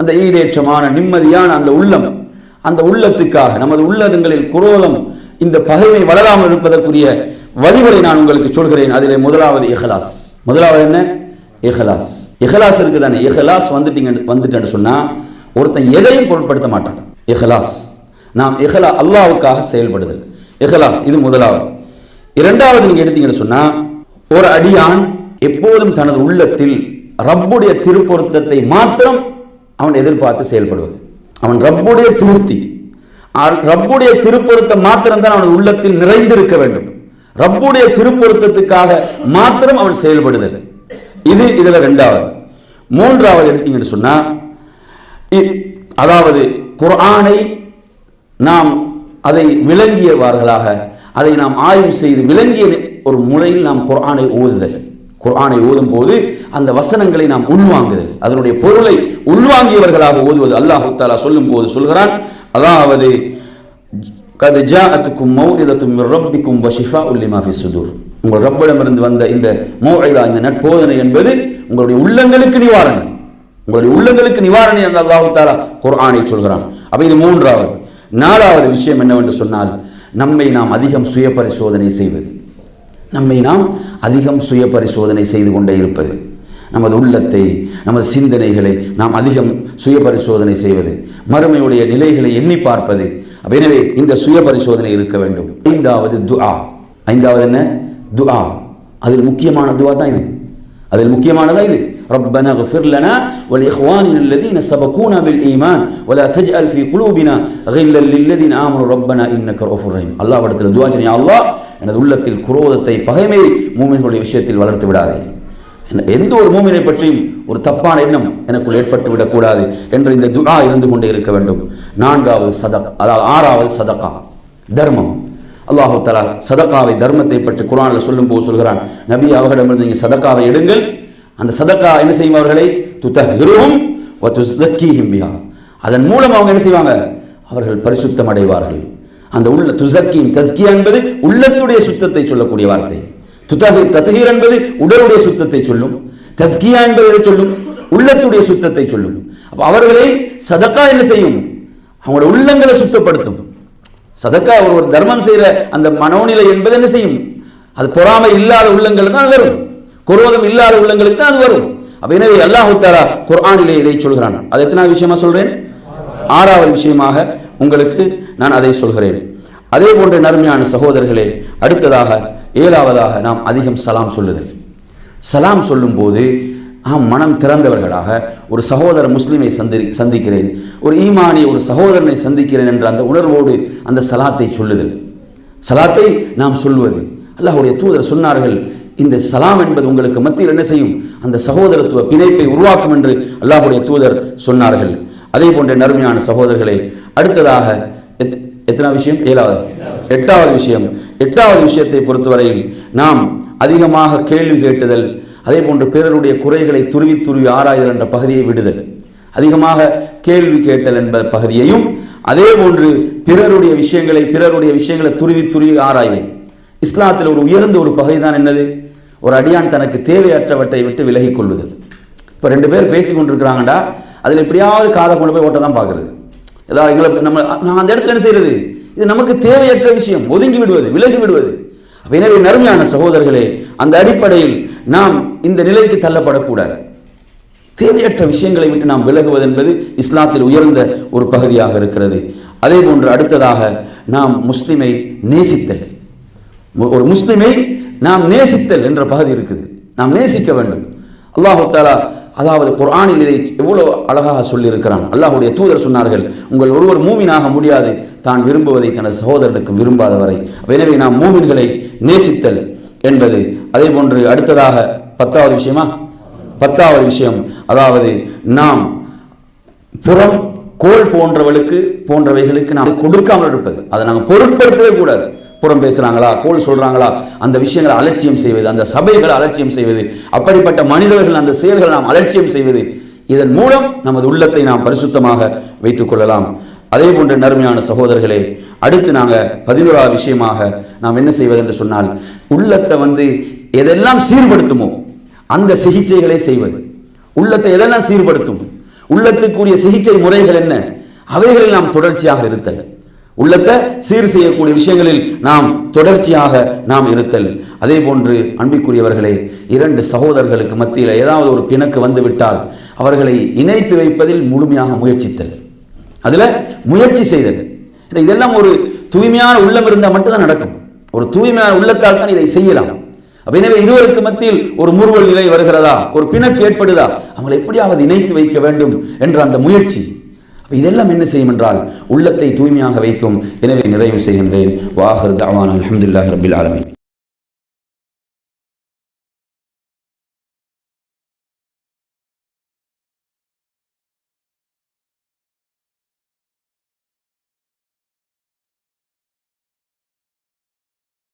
அந்த ஈடேற்றமான நிம்மதியான அந்த உள்ளத்துக்காக நமது உள்ளங்களில் குரோதம் இந்த பகைமை வளராமல் இருப்பதற்குரிய வழிகளை நான் உங்களுக்கு சொல்கிறேன். அதிலே முதலாவது இஹ்லாஸ். முதலாவது என்ன? இஹ்லாஸ். இஹ்லாஸ் இருக்குதானே. இஹ்லாஸ் வந்துட்டேன்னு சொன்னா ஒருத்தன் எதையும் பொருட்படுத்த மாட்டான். இஹ்லாஸ், நாம் அல்லாஹ்வுக்காக செயல்படுதல், இஹ்லாஸ், இது முதலாவது. இரண்டாவது நீங்க எடுத்தீங்கன்னு சொன்னா, ஒரு அடியான் எப்போதும் தனது உள்ளத்தில் ரப்புடைய திருப்பொருத்தத்தை மாத்திரம் அவன் எதிர்பார்த்து செயல்படுவது. அவன் ரப்புடைய திருப்தி, ரப்புடைய திருப்பொருத்தம் மாத்திரம் தான் அவன் உள்ளத்தில் நிறைந்திருக்க வேண்டும். ரப்புடைய திருப்பொருத்தத்துக்காக மாத்திரம் அவன் செயல்படுதல், இது இதுல இரண்டாவது. மூன்றாவது எடுத்தீங்கன்னு சொன்னா, அதாவது குர்ஆனை நாம் அதை விளங்கியவார்களாக, அதை நாம் ஆய்வு செய்து விளங்கிய ஒரு முறையில் நாம் குர்ஆனை ஓதுதல். குர்ஆனை ஓதும் போது அந்த வசனங்களை நாம் உள்வாங்குதல், அதனுடைய பொருளை உள்வாங்கியவர்களாக ஓதுவது. அல்லாஹ் தஆலா சொல்லும் போது சொல்கிறான், அதாவது கத் ஜாஅத்துக்கும் மௌஇதத்தும் மிர் ரப்பிக்கும் வஷிஃபாஉல் லிமா ஃபிஸ் சுதூர். உங்கள் ரப்பிடமிருந்து வந்த இந்த மௌஇதா, இந்த நட்போதனை என்பது உங்களுடைய உள்ளங்களுக்கு நிவாரணை, உங்களுடைய உள்ளங்களுக்கு நிவாரணை என்று அல்லாஹ் தஆலா குர்ஆனை சொல்கிறான். அப்ப இது மூன்றாவது. நாலாவது விஷயம் என்னவென்று சொன்னால், நம்மை நாம் அதிகம் சுய பரிசோதனை செய்வது. நம்மை நாம் அதிகம் சுய பரிசோதனை செய்து கொண்டே இருப்பது, நமது உள்ளத்தை, நமது சிந்தனைகளை நாம் அதிகம் சுய பரிசோதனை செய்வது, மறுமையுடைய நிலைகளை எண்ணி பார்ப்பது. எனவே இந்த சுய பரிசோதனை இருக்க வேண்டும். ஐந்தாவது துஆ. ஐந்தாவது என்ன? துஆ. அதில் முக்கியமான துஆ தான் இது. அதில் முக்கியமானதா இது. ரப்பனா இக்ஃபிர் லனா வல் இக்வானினா அல்லதீன சபகூனா பில் ஈமான் வலா தஜ்அல் ஃபீ குலூபினா கில்லல் லில்லதீன ஆமனு ரப்பனா இன்னக ரഊஃபுர் ரஹீம். அல்லாஹ்விடத்தில் துஆ செய்ய, யா அல்லாஹ் எனது உள்ளத்தில் குரோதத்தை, பகைமை மூமின்களுடைய விஷயத்தில் வளர்த்து விடாதே. எந்த ஒரு மூமினை பற்றியும் ஒரு தப்பான எண்ணம் எனக்குள் ஏற்பட்டு விடக்கூடாது என்ற இந்த துஆ இருந்து கொண்டே இருக்க வேண்டும். நான்காவது சதகா, அதாவது ஆறாவது சதகா, தர்மம். அல்லாஹ் தஆலா சதகாவை, தர்மத்தை பற்றி குர்ஆனில் சொல்லும் போது சொல்கிறான், நபி அவர்களிடமிருந்து நீங்கள் சதகாவை எடுங்கள். அந்த சதகா என்ன செய்யும்? அவர்களை துதஹிருஹும் வ துஸக்கீஹிம் பிஹா. அதன் மூலம் அவங்க என்ன செய்வாங்க? அவர்கள் பரிசுத்தம் அடைவார்கள். அந்த உள்ள துஸக்கீம், தஸ்கியா என்பது உள்ளத்துடைய சுத்தத்தை சொல்லக்கூடிய வார்த்தை. தத்ஹீர் என்பது உடலுடைய சுத்தத்தை சொல்லும். தஸ்கியா என்பது எதை சொல்லும்? உள்ளத்துடைய சுத்தத்தை சொல்லும். அப்ப அவர்களை சதகா என்ன செய்யும்? அவங்களோட உள்ளங்களை சுத்தப்படுத்தும். சதகா ஒரு தர்மம் செய்யற அந்த மனோநிலை என்பது என்ன செய்யும்? அது பொறாமை இல்லாத உள்ளங்களுக்கு தான் அது வரும், குரோதம் இல்லாத உள்ளங்களுக்கு தான் அது வரும். அப்ப எனவே அல்லாஹ் தஆலா குர்ஆனிலே இதை சொல்கிறான். அது எத்தனாவது விஷயமா சொல்றேன்? ஆறாவது விஷயமாக உங்களுக்கு நான் அதை சொல்கிறேன். அதே போன்ற நறுமையான சகோதரர்களே, அடுத்ததாக ஏழாவதாக நாம் அதிகம் சலாம் சொல்லுதல். சலாம் சொல்லும் போது மனம் திறந்தவர்களாக ஒரு சகோதர முஸ்லிமை சந்திக்கிறேன், ஒரு ஈமானி ஒரு சகோதரனை சந்திக்கிறேன் என்ற அந்த உணர்வோடு அந்த சலாத்தை சொல்லுதல், சலாத்தை நாம் சொல்லுவது. அல்லாஹ்வுடைய தூதர் சொன்னார்கள், இந்த சலாம் என்பது உங்களுக்கு மத்தியில் என்ன செய்யும்? அந்த சகோதரத்துவ பிணைப்பை உருவாக்கும் என்று அல்லாஹ்வுடைய தூதர் சொன்னார்கள். அதே போன்ற நறுமையான சகோதரர்களே, அடுத்ததாக எத்தனை விஷயம்? ஏழாவது. எட்டாவது விஷயம். எட்டாவது விஷயத்தை பொறுத்தவரையில் நாம் அதிகமாக கேள்வி கேட்டுதல், அதே போன்று பிறருடைய குறைகளை துருவி துருவி ஆராய்தல் என்ற பகுதியை விடுதல். அதிகமாக கேள்வி கேட்டல் என்ற பகுதியையும், அதே போன்று பிறருடைய விஷயங்களை துருவி துருவி ஆராய்வை. இஸ்லாத்தில் ஒரு உயர்ந்த ஒரு பகுதி தான் என்னது? ஒரு அடியான் தனக்கு தேவையற்றவற்றை விட்டு விலகி கொள்ளுதல். இப்போ 2 பேர் பேசி கொண்டிருக்கிறாங்கடா, அதில் எப்படியாவது காதை கொண்டு போய் ஓட்ட தான் பார்க்கறது. ஏதாவது எங்களை நான் அந்த இடத்துல என்ன செய்யறது? இது நமக்கு தேவையற்ற விஷயம், ஒதுங்கி விடுவது, விலகி விடுவது. எனவே நறுமையான சகோதரர்களே, அந்த அடிப்படையில் நாம் இந்த நிலைக்கு தள்ளப்படக்கூடாது. தேவையற்ற விஷயங்களை விட்டு நாம் விலகுவது என்பது இஸ்லாத்தில் உயர்ந்த ஒரு பகுதியாக இருக்கிறது. அதே போன்று அடுத்ததாக நாம் முஸ்லிமை நேசித்தல். ஒரு முஸ்லிமை நாம் நேசித்தல் என்ற பகுதி இருக்குது. நாம் நேசிக்க வேண்டும். அல்லாஹ் தஆலா அதாவது குர்ஆனில் இதை எவ்வளவு அழகாக சொல்லி இருக்கிறான். அல்லாஹ்வுடைய தூதர் சொன்னார்கள், உங்கள் ஒருவர் மூமினாக முடியாது தான் விரும்புவதை தனது சகோதரனுக்கும் விரும்பாதவரை. எனவே நாம் மூமின்களை நேசித்தல் என்பது. அதே போன்று அடுத்ததாக 10வது விஷயமா? 10வது விஷயம், அதாவது நாம் புறம் கோல் போன்றவைகளுக்கு நாம் கொடுக்காமல் இருப்பது. அதை நாங்கள் பொருட்படுத்தவே கூடாது. புறம் பேசுறாங்களா, கோல் சொல்றாங்களா, அந்த விஷயங்களை அலட்சியம் செய்வது, அந்த சபைகளை அலட்சியம் செய்வது, அப்படிப்பட்ட மனிதர்கள் அந்த செயல்களை நாம் அலட்சியம் செய்வது, இதன் மூலம் நமது உள்ளத்தை நாம் பரிசுத்தமாக வைத்துக் கொள்ளலாம். அதே போன்ற நறுமையான சகோதரர்களே, அடுத்து நாங்கள் 11வது விஷயமாக நாம் என்ன செய்வது என்று சொன்னால், உள்ளத்தை எதெல்லாம் சீர்படுத்துமோ அந்த சிகிச்சைகளை செய்வது. உள்ளத்தை எதெல்லாம் சீர்படுத்தும், உள்ளத்துக்குரிய சிகிச்சை முறைகள் என்ன, அவைகளில் நாம் தொடர்ச்சியாக இருத்தல். உள்ளத்தை சீர் செய்யக்கூடிய விஷயங்களில் நாம் தொடர்ச்சியாக நாம் இருத்தல். அதே போன்று அன்பிற்குரியவர்களே, 2 சகோதரர்களுக்கு மத்தியில் ஏதாவது ஒரு பிணக்கு வந்துவிட்டால் அவர்களை இணைத்து வைப்பதில் முழுமையாக முயற்சித்தல், அதுல முயற்சி செய்தல். இதெல்லாம் ஒரு தூய்மையான உள்ளம் இருந்தால் மட்டும்தான் நடக்கும். ஒரு தூய்மையான உள்ளத்தால் தான் இதை செய்யலாம். எனவே இருவருக்கு மத்தியில் ஒரு முறுவல் நிலை வருகிறதா, ஒரு பிணக்கு ஏற்படுதா, அவங்களை எப்படியாவது இணைத்து வைக்க வேண்டும் என்ற அந்த முயற்சி, இதெல்லாம் என்ன செய்யும் என்றால் உள்ளத்தை தூய்மையாக வைக்கும். எனவே நிறைவு செய்கின்றேன். வாஹிர் தஅவானா அல்ஹம்துலில்லாஹி ரப்பில் ஆலமீன்.